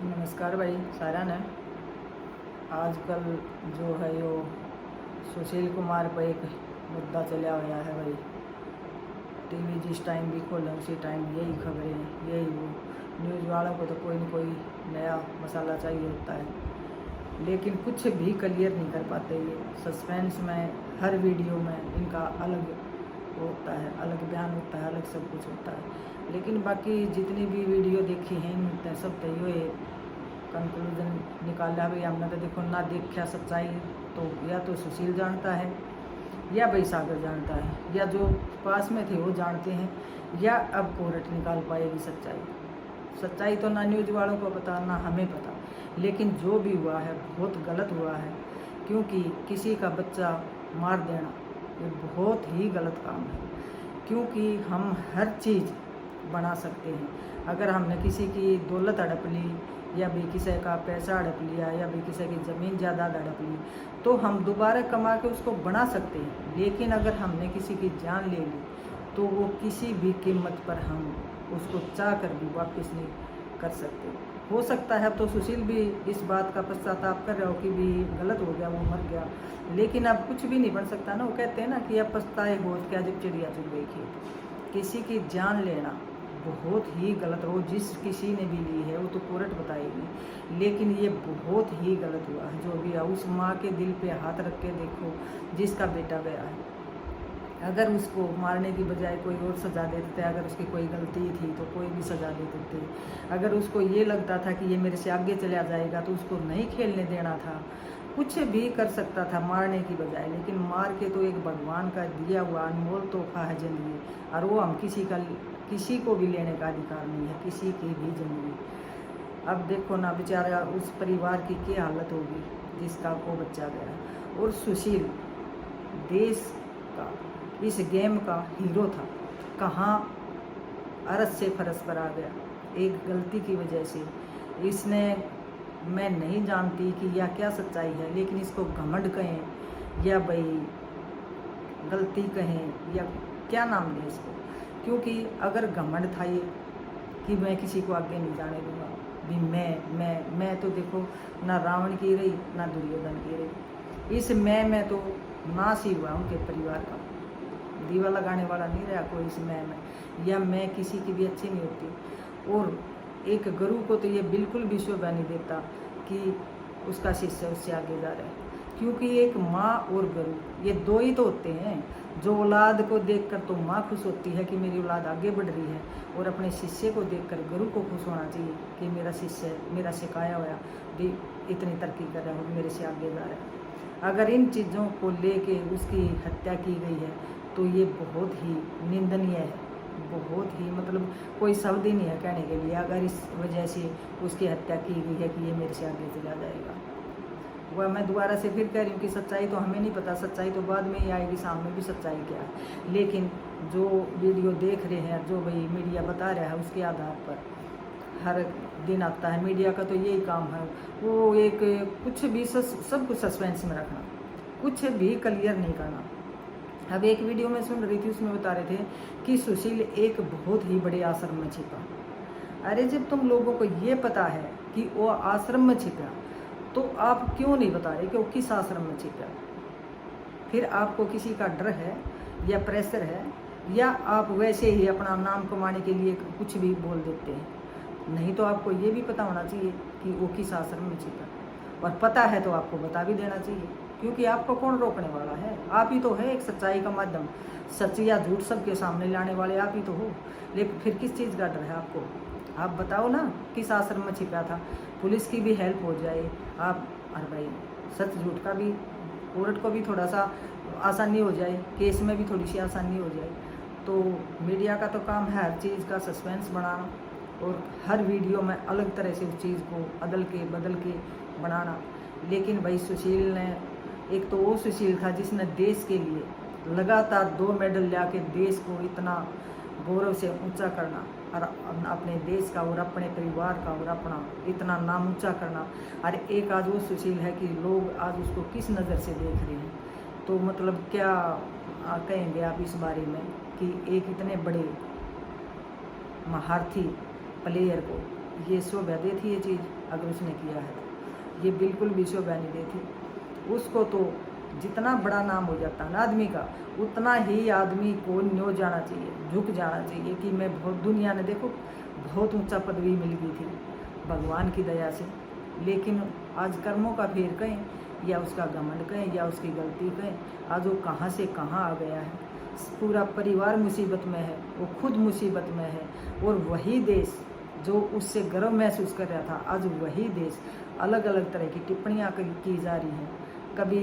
नमस्कार भाई सारा ने आजकल जो है यो सुशील कुमार पर एक मुद्दा चला हुआ है भाई। टीवी जिस टाइम भी खोलें उसी टाइम यही खबरें यही वो। न्यूज़ वालों को तो कोई न कोई नया मसाला चाहिए होता है, लेकिन कुछ भी क्लियर नहीं कर पाते। ये सस्पेंस में हर वीडियो में इनका अलग होता है, अलग बयान होता है, अलग सब कुछ होता है। लेकिन बाकी जितनी भी वीडियो देखी हैं इनमें सब तो ये कंक्लूजन निकाला भाई हमने तो देखो ना देखा सच्चाई तो या तो सुशील जानता है या भाई सागर जानता है या जो पास में थे वो जानते हैं या अब कोर्ट निकाल पाएगी सच्चाई तो ना न्यूज़ वालों को पता ना हमें पता। लेकिन जो भी हुआ है बहुत गलत हुआ है, क्योंकि किसी का बच्चा मार देना ये बहुत ही गलत काम है। क्योंकि हम हर चीज़ बना सकते हैं। अगर हमने किसी की दौलत हड़प ली या भी किसी का पैसा हड़प लिया या भी किसी की ज़मीन जायदाद हड़प ली तो हम दोबारा कमा के उसको बना सकते हैं। लेकिन अगर हमने किसी की जान ले ली तो वो किसी भी कीमत पर हम उसको चाह कर भी वापस नहीं कर सकते। हो सकता है तो सुशील भी इस बात का पश्चाताप कर रहा हो कि भी गलत हो गया, वो मर गया, लेकिन अब कुछ भी नहीं बन सकता ना। वो कहते हैं ना कि अब पछताए होत क्या जब चिड़िया चुग गई खेत। किसी की जान लेना बहुत ही गलत हो, जिस किसी ने भी ली है वो तो कोर्ट बताएगी, लेकिन ये बहुत ही गलत हुआ है जो भी है। उस माँ के दिल पे हाथ रख के देखो जिसका बेटा गया है। अगर उसको मारने की बजाय कोई और सज़ा दे देते, अगर उसकी कोई गलती थी तो कोई भी सज़ा दे देते। अगर उसको ये लगता था कि ये मेरे से आगे चला जाएगा तो उसको नहीं खेलने देना था, कुछ भी कर सकता था मारने की बजाय। लेकिन मार के तो एक भगवान का दिया हुआ अनमोल तोहफा है ज़िंदगी, और वो हम किसी को भी लेने का अधिकार नहीं है, किसी की भी ज़िंदगी। अब देखो ना बेचारा उस परिवार की क्या हालत होगी जिसका वो बच्चा गया। और सुशील देश का इस गेम का हीरो था, कहाँ अरस से फरस पर आ गया एक गलती की वजह से। इसने, मैं नहीं जानती कि या क्या सच्चाई है, लेकिन इसको घमंड कहें या भाई गलती कहें या क्या नाम दें इसको, क्योंकि अगर घमंड था ये कि मैं किसी को आगे नहीं जाने दूंगा भी मैं तो देखो ना रावण की रही ना दुर्योधन की रही। इस मैं तो नाश ही हुआ उनके परिवार का, दीवा लगाने वाला नहीं रहा कोई इस में, या मैं किसी की भी अच्छी नहीं होती। और एक गुरु को तो ये बिल्कुल भी शोभा नहीं देता कि उसका शिष्य उससे आगे जा रहा है, क्योंकि एक माँ और गुरु ये दो ही तो होते हैं। जो औलाद को देखकर तो माँ खुश होती है कि मेरी औलाद आगे बढ़ रही है, और अपने शिष्य को देखकर गुरु को खुश होना चाहिए कि मेरा शिष्य, मेरा सिखाया हुआ भी इतनी तरक्की कर रहा है, मेरे से आगे जा रहा है। अगर इन चीज़ों को लेके उसकी हत्या की गई है तो ये बहुत ही निंदनीय है, बहुत ही मतलब कोई शब्द ही नहीं है कहने के लिए। अगर इस वजह से उसकी हत्या की गई है कि ये मेरे से आगे चला जाएगा। वह मैं दोबारा से फिर कह रही हूँ कि सच्चाई तो हमें नहीं पता, सच्चाई तो बाद में ही आएगी सामने भी सच्चाई क्या है। लेकिन जो वीडियो देख रहे हैं, जो भाई मीडिया बता रहा है उसके आधार पर हर दिन आता है। मीडिया का तो यही काम है, वो एक कुछ भी सब कुछ सस्पेंस में रखना, कुछ भी क्लियर नहीं करना। अब एक वीडियो में सुन रही थी, उसमें बता रहे थे कि सुशील एक बहुत ही बड़े आश्रम में छिपा। अरे जब तुम लोगों को ये पता है कि वो आश्रम में छिपा तो आप क्यों नहीं बता रहे कि वो किस आश्रम में छिपा? फिर आपको किसी का डर है या प्रेशर है, या आप वैसे ही अपना नाम कमाने के लिए कुछ भी बोल देते हैं? नहीं तो आपको ये भी पता होना चाहिए कि वो किस आश्रम में छिपा, और पता है तो आपको बता भी देना चाहिए, क्योंकि आपको कौन रोकने वाला है? आप ही तो है एक सच्चाई का माध्यम, सच या झूठ सबके सामने लाने वाले आप ही तो हो। लेकिन फिर किस चीज़ का डर है आपको? आप बताओ ना किस आश्रम में छिपा था, पुलिस की भी हेल्प हो जाए। आप अरे भाई सच झूठ का भी कोर्ट को भी थोड़ा सा आसानी हो जाए, केस में भी थोड़ी सी आसानी हो जाए। तो मीडिया का तो काम है हर चीज़ का सस्पेंस बढ़ाना, और हर वीडियो में अलग तरह से उस चीज़ को बदल के बनाना। लेकिन भाई सुशील ने, एक तो वो सुशील था जिसने देश के लिए लगातार 2 मेडल ला के देश को इतना गौरव से ऊंचा करना, और अपने देश का और अपने परिवार का और अपना इतना नाम ऊंचा करना। और एक आज वो सुशील है कि लोग आज उसको किस नज़र से देख रहे हैं। तो मतलब क्या कहेंगे आप इस बारे में कि एक इतने बड़े महारथी प्लेयर को ये शोभा देती ये चीज़ अगर उसने किया है तो, ये बिल्कुल भी शोभा नहीं देती उसको। तो जितना बड़ा नाम हो जाता है ना आदमी का, उतना ही आदमी को न्यो जाना चाहिए, झुक जाना चाहिए कि मैं बहुत, दुनिया ने देखो बहुत ऊंचा पदवी मिल गई थी भगवान की दया से, लेकिन आज कर्मों का फेर कहें या उसका घमंड कहें या उसकी गलती कहें, आज वो कहाँ से कहाँ आ गया है। पूरा परिवार मुसीबत में है, वो खुद मुसीबत में है, और वही देश जो उससे गर्व महसूस कर रहा था, आज वही देश अलग अलग तरह की टिप्पणियाँ की जा रही हैं। कभी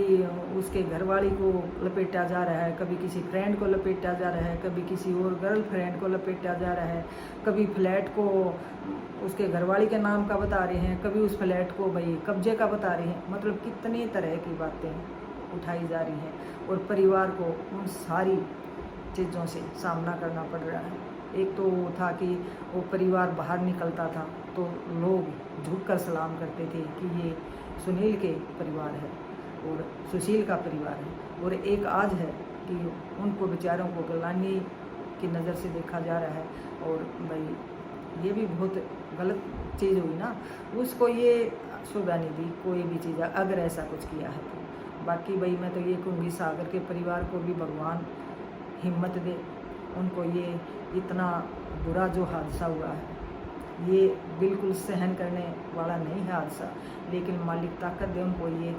उसके घरवाली को लपेटा जा रहा है, कभी किसी फ्रेंड को लपेटा जा रहा है, कभी किसी और गर्लफ्रेंड को लपेटा जा रहा है, कभी फ्लैट को उसके घरवाली के नाम का बता रहे हैं, कभी उस फ्लैट को भाई कब्जे का बता रहे हैं। मतलब कितनी तरह की बातें उठाई जा रही हैं, और परिवार को उन सारी चीज़ों से सामना करना पड़ रहा है। एक तो वो था कि वो परिवार बाहर निकलता था तो लोग झुककर सलाम करते थे कि ये सुनील के परिवार है और सुशील का परिवार है, और एक आज है कि उनको बेचारों को गलानी की नज़र से देखा जा रहा है। और भाई ये भी बहुत गलत चीज़ हुई ना, उसको ये शोभा नहीं दी कोई भी चीज़ अगर ऐसा कुछ किया है तो। बाकी भाई मैं तो ये कहूँगी सागर के परिवार को भी भगवान हिम्मत दे, उनको ये इतना बुरा जो हादसा हुआ है ये बिल्कुल सहन करने वाला नहीं है हादसा, लेकिन मालिक ताकत दे उनको ये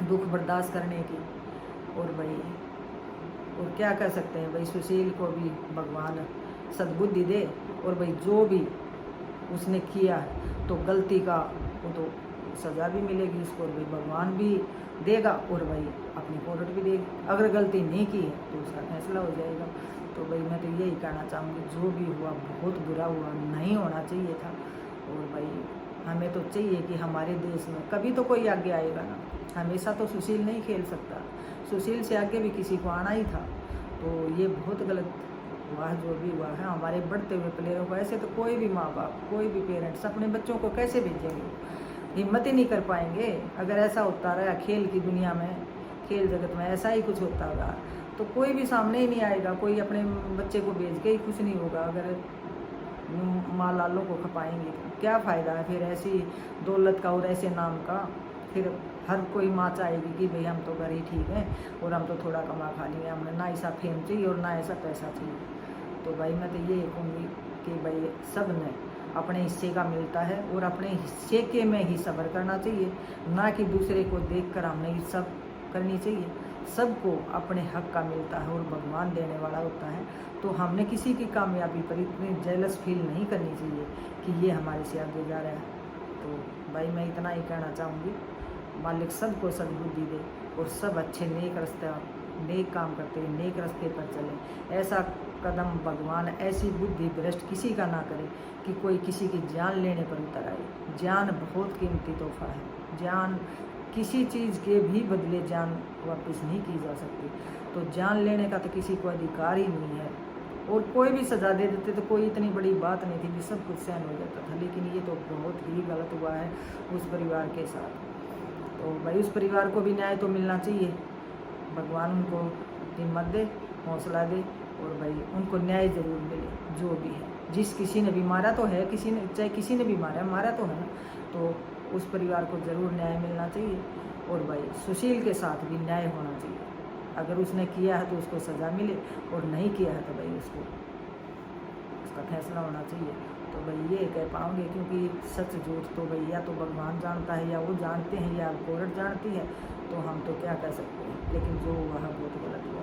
दुख बर्दाश्त करने की। और भाई और क्या कर सकते हैं भाई, सुशील को भी भगवान सद्बुद्धि दे, और भाई जो भी उसने किया है तो गलती का वो तो सज़ा भी मिलेगी उसको, और भाई भगवान भी देगा और भाई अपनी कोर्ट भी देगी। अगर गलती नहीं की है तो उसका फैसला हो जाएगा। तो भाई मैं तो यही कहना चाहूँगी, जो भी हुआ बहुत बुरा हुआ, नहीं होना चाहिए था। और भाई हमें तो चाहिए कि हमारे देश में कभी तो कोई आगे आएगा ना, हमेशा तो सुशील नहीं खेल सकता, सुशील से आगे भी किसी को आना ही था। तो ये बहुत गलत हुआ जो भी हुआ है हमारे बढ़ते हुए प्लेयरों को। ऐसे तो कोई भी माँ बाप, कोई भी पेरेंट्स अपने बच्चों को कैसे भेजेंगे, हिम्मत ही नहीं कर पाएंगे। अगर ऐसा होता रहा खेल की दुनिया में, खेल जगत में ऐसा ही कुछ होता रहा तो कोई भी सामने ही नहीं आएगा, कोई अपने बच्चे को भेज के ही कुछ नहीं होगा। अगर माँ लालों को खपाएंगे क्या फ़ायदा है फिर ऐसी दौलत का और ऐसे नाम का। फिर हर कोई माँ चाहेगी कि भाई हम तो घर ही ठीक हैं और हम तो थोड़ा कमा खा लेंगे, हमें ना ऐसा फेम चाहिए और ना ऐसा पैसा चाहिए। तो भाई मैं तो ये कहूँगी कि भाई सब ने अपने हिस्से का मिलता है और अपने हिस्से के में ही सब्र करना चाहिए, ना कि दूसरे को देखकर हमने ये सब करनी चाहिए। सबको अपने हक का मिलता है और भगवान देने वाला होता है। तो हमने किसी की कामयाबी पर इतनी जेलस फील नहीं करनी चाहिए कि ये हमारे से आगे जा रहा है। तो भाई मैं इतना ही कहना चाहूँगी, मालिक सबको सद्बुद्धि दे और सब अच्छे नेक काम करते हुए नेक रास्ते पर चले। ऐसा कदम भगवान, ऐसी बुद्धि भ्रष्ट किसी का ना करे कि कोई किसी की जान लेने पर उतर आए। जान बहुत कीमती तोहफा है, जान किसी चीज़ के भी बदले जान वापस नहीं की जा सकती। तो जान लेने का तो किसी को अधिकार ही नहीं है, और कोई भी सज़ा दे देते तो कोई इतनी बड़ी बात नहीं थी कि सब कुछ सहन हो जाता था। लेकिन ये तो बहुत ही गलत हुआ है उस परिवार के साथ। तो भाई उस परिवार को भी न्याय तो मिलना चाहिए, भगवान उनको हिम्मत दे, हौसला दे, और भाई उनको न्याय ज़रूर मिले जो भी है। जिस किसी ने भी मारा तो है, किसी ने चाहे किसी ने भी मारा तो है ना, तो उस परिवार को ज़रूर न्याय मिलना चाहिए। और भाई सुशील के साथ भी न्याय होना चाहिए, अगर उसने किया है तो उसको सज़ा मिले, और नहीं किया है तो भाई उसको उसका फैसला होना चाहिए। तो भाई ये कह पाऊँगे, क्योंकि सच झूठ तो भाई या तो भगवान जानता है या वो जानते हैं या कोर्ट जानती है, तो हम तो क्या कह सकते हैं। लेकिन जो हुआ है बहुत गलत हुआ।